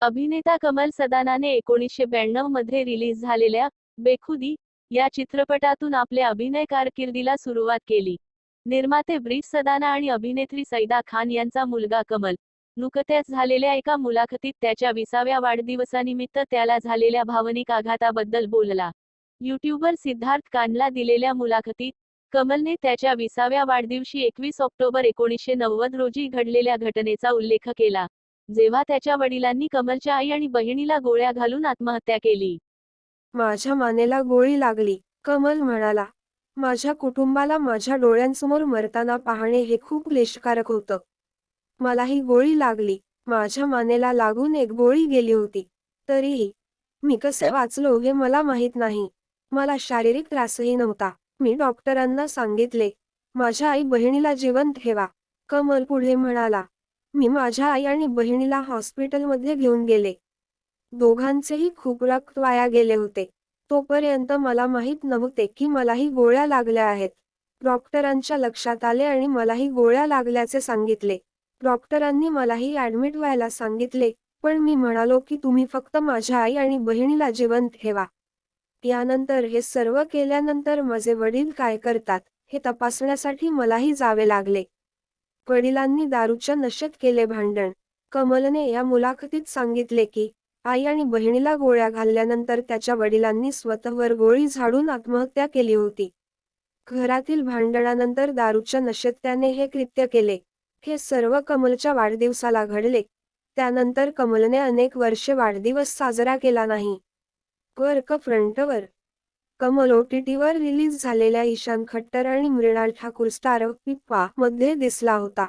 अभिनेता कमल सदानाने 1992 मध्ये रिलीज झालेल्या बेखुदी या चित्रपटातून आपल्या अभिनय कारकिर्दीला सुरुवात केली. निर्माते ब्रिस सदाना आणि अभिनेत्री सईदा खान यांचा मुलगा कमल नुकत्याच झालेल्या एका मुलाखतीत त्याच्या 20व्या वाढदिवसानिमित्त त्याला झालेल्या भावनिक आघाताबद्दल बोलला. यूट्यूबर सिद्धार्थ कानला दिलेल्या मुलाखतीत कमलने त्याच्या 20व्या वाढदिवशी 21 ऑक्टोबर 1990 रोजी घडलेल्या घटनेचा उल्लेख केला, जेव्हा त्याच्या वडिलांनी कमलच्या आई आणि बहिणीला गोळ्या घालून आत्महत्या केली. माझ्या मानेला गोळी लागली, कमल म्हणाला. माझ्या कुटुंबाला माझ्या डोळ्यांसमोर मरताना पाहणे हे खूप क्लेशकारक होतं. मलाही गोळी लागली. माझ्या मानेला लागून एक गोळी गेली होती. तरीही मी कसे वाचलो हे मला माहीत नाही. मला शारीरिक त्रासही नव्हता. मी डॉक्टरांना सांगितले, माझ्या आई बहिणीला जिवंत ठेवा. कमल पुढे म्हणाला. मी माझ्या आई आणि बहिणीला हॉस्पिटलमध्ये घेऊन गेले. दोघांचेही खूप रक्त वाया गेले होते. तोपर्यंत मला माहीत नव्हते की मलाही गोळ्या लागल्या आहेत. डॉक्टरांच्या लक्षात आले आणि मलाही गोळ्या लागल्याचे सांगितले. डॉक्टरांनी मलाही ॲडमिट व्हायला सांगितले, पण मी म्हणालो की तुम्ही फक्त माझ्या आई आणि बहिणीला जिवंत ठेवा. यानंतर हे सर्व केल्यानंतर माझे वडील काय करतात हे तपासण्यासाठी मलाही जावे लागले. वडिलांनी दारूच्या नशेत केले भांडण. कमलने या मुलाखतीत सांगितले की आई आणि बहिणीला गोळ्या घालल्यानंतर त्याच्या वडिलांनी स्वतःवर गोळी झाडून आत्महत्या केली होती. घरातील भांडणानंतर दारूच्या नशेत त्याने हे कृत्य केले. हे सर्व कमलच्या वाढदिवसाला घडले. त्यानंतर कमलने अनेक वर्षे वाढदिवस साजरा केला नाही. वर्क फ्रंटवर कमल OTTवर रिलीज झालेल्या ईशान खट्टर आणि मृणाल ठाकूर स्टार पिप्पा मध्ये दिसला होता.